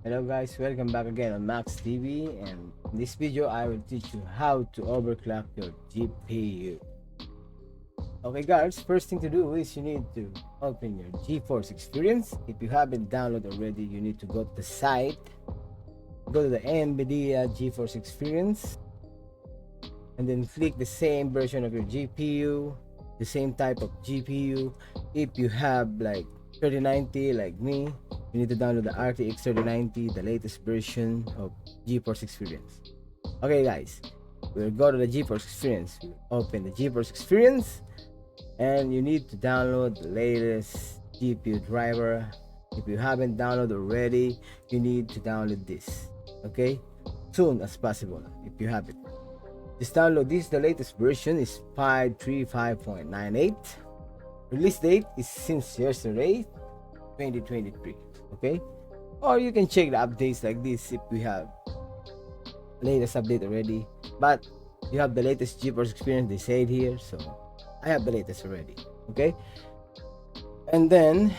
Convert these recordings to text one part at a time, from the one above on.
Hello guys, welcome back again on MaxTV, and in this video I will teach you how to overclock your GPU. Okay guys, first thing to do is you need to open your GeForce Experience. If you haven't downloaded already, you need to go to the site, go to the Nvidia GeForce Experience, and then click the same version of your GPU, the same type of GPU. If you have like 3090 like me, you need to download the RTX 3090, the latest version of GeForce Experience. Okay guys, we'll go to the GeForce Experience. Open the GeForce Experience, and you need to download the latest GPU driver. If you haven't downloaded already, you need to download this, okay, soon as possible. If you have it, just download this. The latest version is 535.98. Release date is since yesterday, 2023. Okay, or you can check the updates like this if we have latest update already, but you have the latest GeForce Experience, they say it here, so I have the latest already. Okay, and then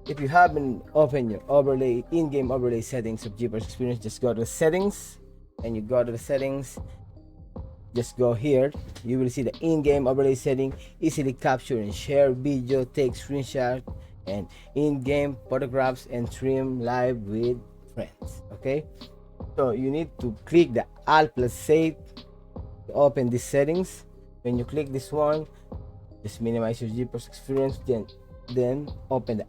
if you haven't opened your overlay, in-game overlay settings of GeForce Experience, just go to the settings, and you go to the settings, just go here. You will see the in-game overlay setting: easily capture and share video, take screenshot, and in-game photographs, and stream live with friends. Okay, so you need to click the Alt plus Save to open these settings. When you click this one, just minimize your GeForce Experience, then open the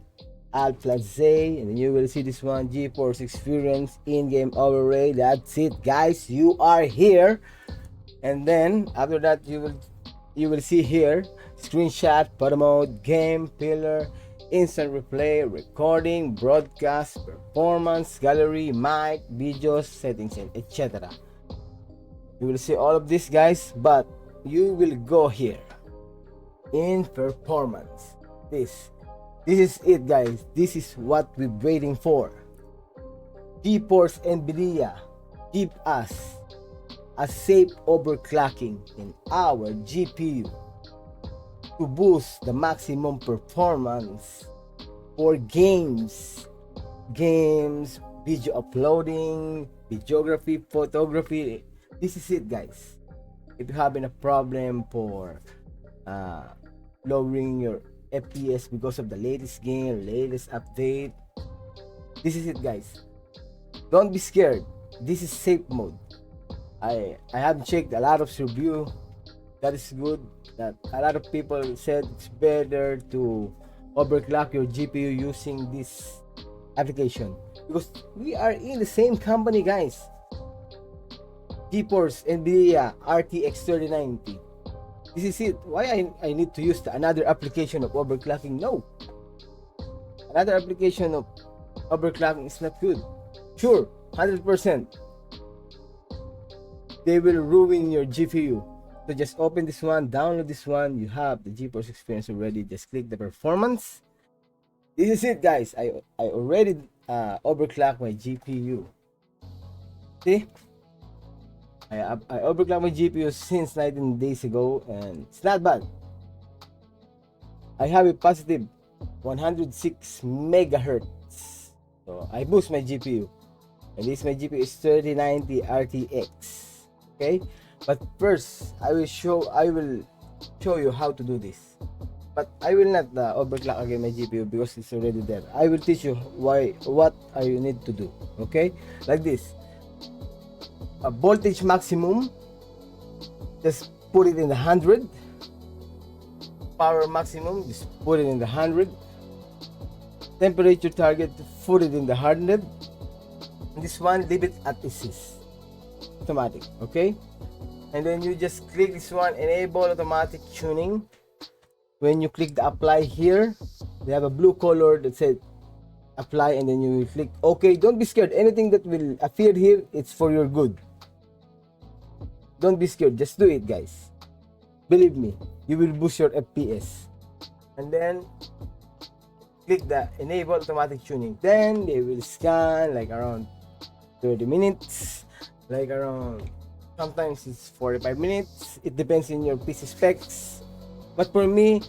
Alt plus Z, and then you will see this one, GeForce Experience in-game overlay. That's it guys, you are here. And then after that, you will see here screenshot, photo mode, game, pillar, instant replay, recording, broadcast, performance, gallery, mic, videos, settings, and etc. You will see all of this guys, but you will go here in performance. This is it guys. This is what we're waiting for. GeForce Nvidia give us a safe overclocking in our GPU to boost the maximum performance for games, video uploading, videography, photography. This is it guys. If you're having a problem for lowering your FPS because of the latest game, latest update, this is it guys. Don't be scared. This is safe mode. I have checked a lot of review. That is good. That a lot of people said it's better to overclock your GPU using this application, because we are in the same company guys. GeForce Nvidia RTX 3090. This is it. Why I need to use another application of overclocking? No, another application of overclocking is not good. Sure, 100%. They will ruin your GPU. So just open this one, download this one. You have the GeForce Experience already. Just click the performance. This is it guys. I already overclocked my GPU. See, I overclocked my GPU since 19 days ago, and it's not bad. I have a positive 106 megahertz. So I boost my GPU, and this my GPU is 3090 RTX. Okay, but first I will show you how to do this, but I will not overclock again my GPU because it's already there. I will teach you what you need to do. Okay, like this. A voltage maximum, just put it in the 100. Power maximum, just put it in the 100. Temperature target, put it in the 100. This one, leave it at this automatic. Okay, and then you just click this one, enable automatic tuning. When you click the apply here, they have a blue color that said apply, and then you will click okay. Don't be scared. Anything that will appear here, it's for your good. Don't be scared, just do it guys. Believe me, you will boost your FPS. And then click the enable automatic tuning. Then they will scan like around 30 minutes, like around, sometimes it's 45 minutes. It depends on your PC specs, but for me,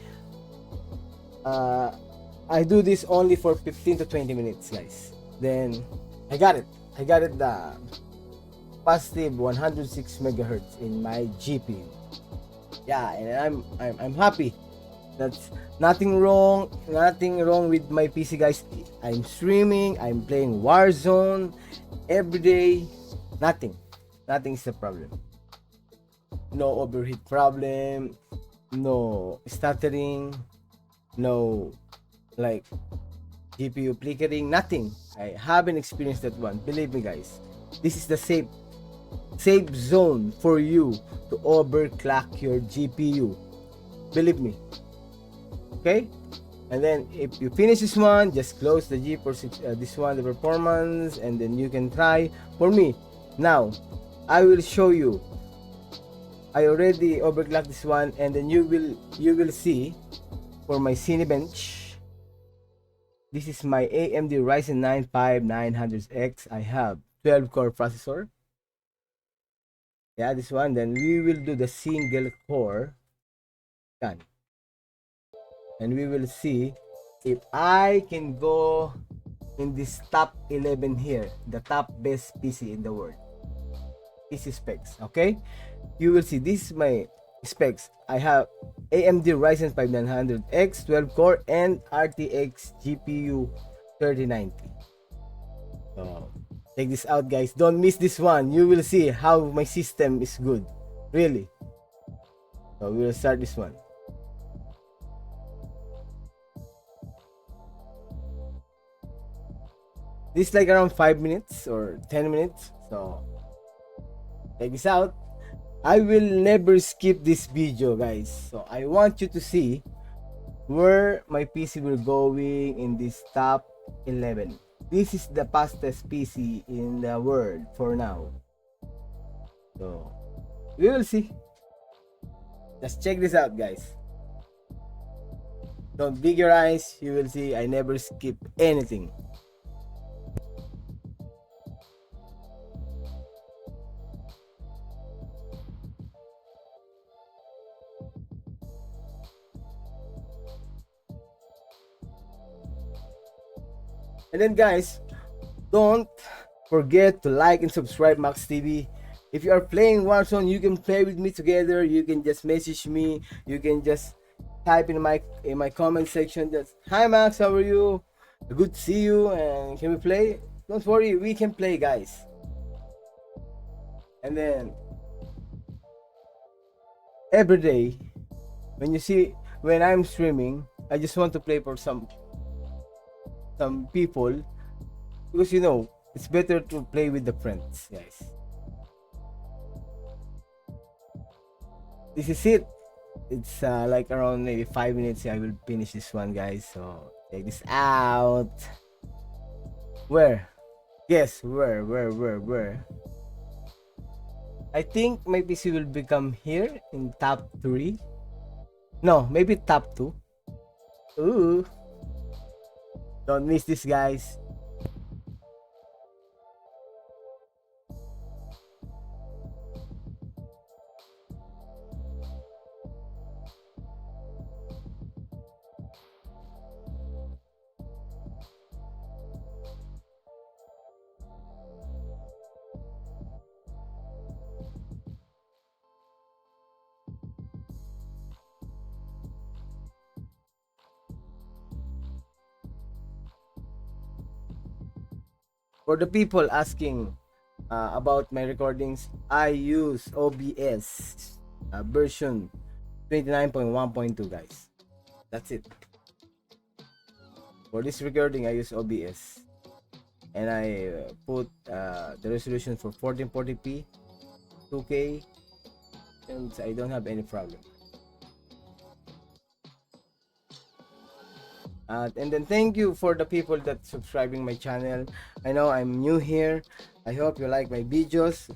I do this only for 15 to 20 minutes guys. Then I got it. I got it. The positive 106 megahertz in my GPU. Yeah, and I'm happy. That's nothing wrong with my PC, guys. I'm streaming, I'm playing Warzone every day. Nothing is the problem. No overheat problem, no stuttering, no like GPU flickering, nothing. I haven't experienced that one. Believe me, guys. This is the safe zone for you to overclock your GPU. Believe me. Okay? And then if you finish this one, just close the GeForce this one, the performance, and then you can try. For me, now I will show you. I already overclocked this one, and then you will see for my Cinebench. This is my AMD Ryzen 9 5900X. I have 12 core processor. Yeah, this one. Then we will do the single core. Done. And we will see if I can go in this top 11 here, the top best PC in the world. PC specs, okay? You will see this is my specs. I have AMD Ryzen 5900X 12 core and RTX GPU 3090. So check this out, guys. Don't miss this one. You will see how my system is good, really. So we will start this one. This is like around 5 minutes or 10 minutes. So check this out. I will never skip this video, guys. So I want you to see where my PC will going in this top 11. This is the fastest PC in the world for now. So we will see. Just check this out, guys. Don't big your eyes. You will see I never skip anything. And then, guys, don't forget to like and subscribe MaxTV. If you are playing Warzone, you can play with me together. You can just message me. You can just type in my comment section just, "Hi Max, how are you? Good to see you, and can we play?" Don't worry, we can play, guys. And then every day when I'm streaming, I just want to play for some people, because it's better to play with the friends, guys. This is it. It's like around maybe 5 minutes. I will finish this one, guys. So check this out. Where? Guess where? I think my PC will become here in top 3. No, maybe top 2. Ooh. Don't miss this, guys. For the people asking about my recordings, I use OBS version 29.1.2, guys. That's it. For this recording, I use OBS, and I put the resolution for 1440p, 2K, and I don't have any problem. And then thank you for the people that subscribing my channel. I know I'm new here. I hope you like my videos,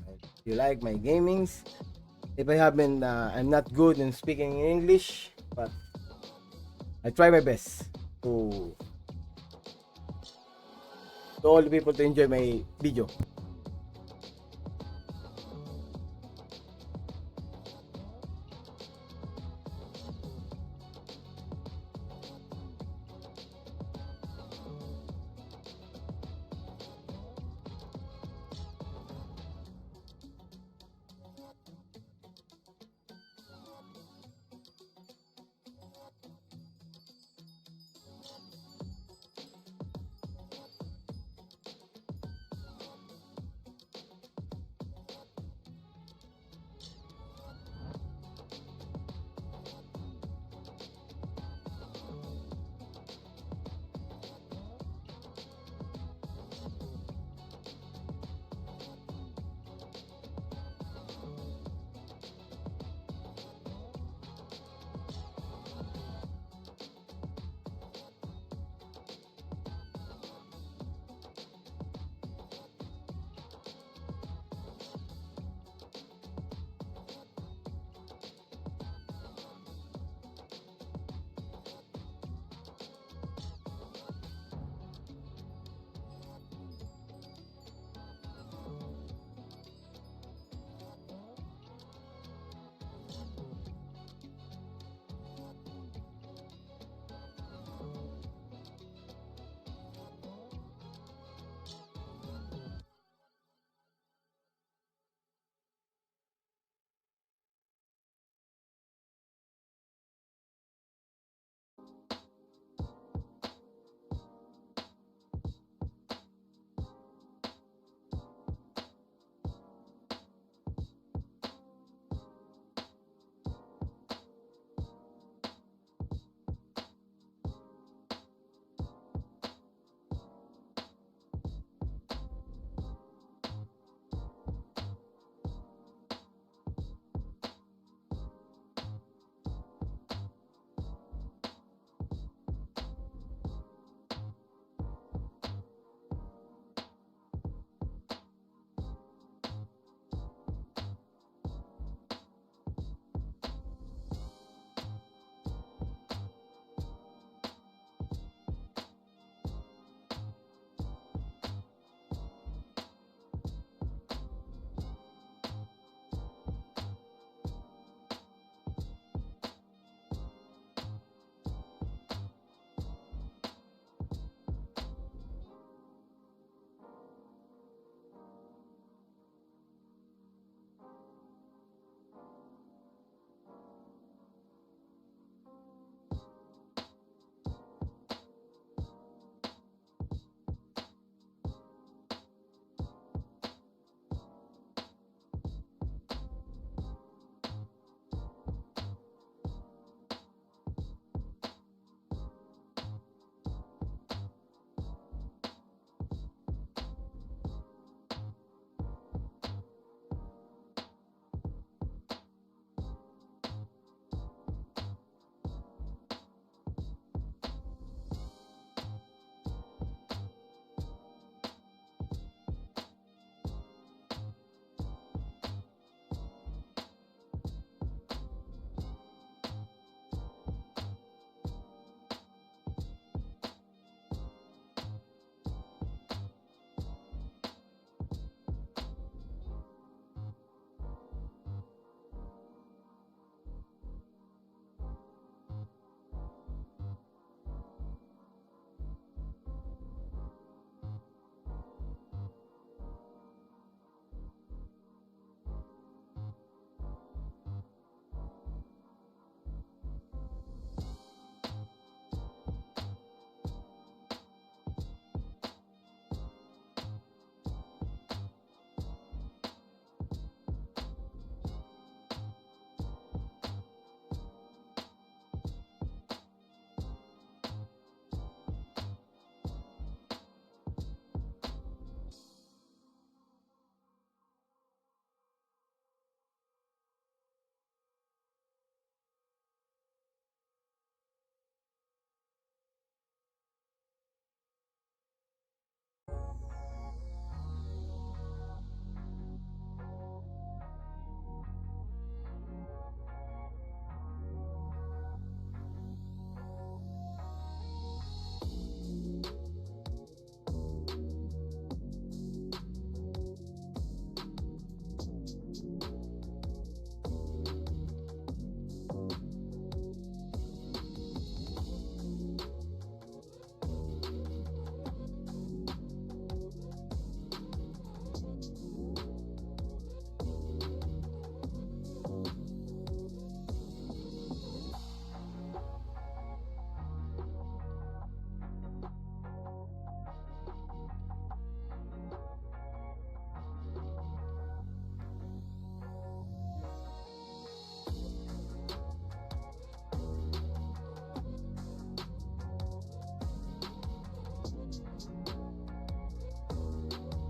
you like my gamings. If I haven't, I'm not good in speaking in English, but I try my best to all the people to enjoy my video.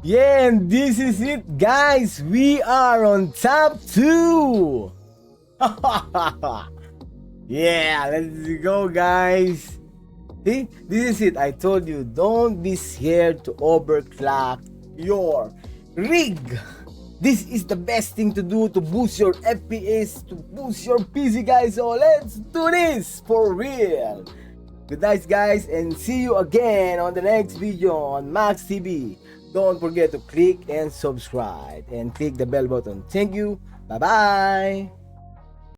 Yeah, and this is it, guys. We are on top 2. Yeah, let's go, guys. See, this is it. I told you, don't be scared to overclock your rig. This is the best thing to do to boost your FPS, to boost your PC, guys. So let's do this for real. Good night, guys, and see you again on the next video on MaxTV. Don't forget to click and subscribe and click the bell button. Thank you. Bye bye.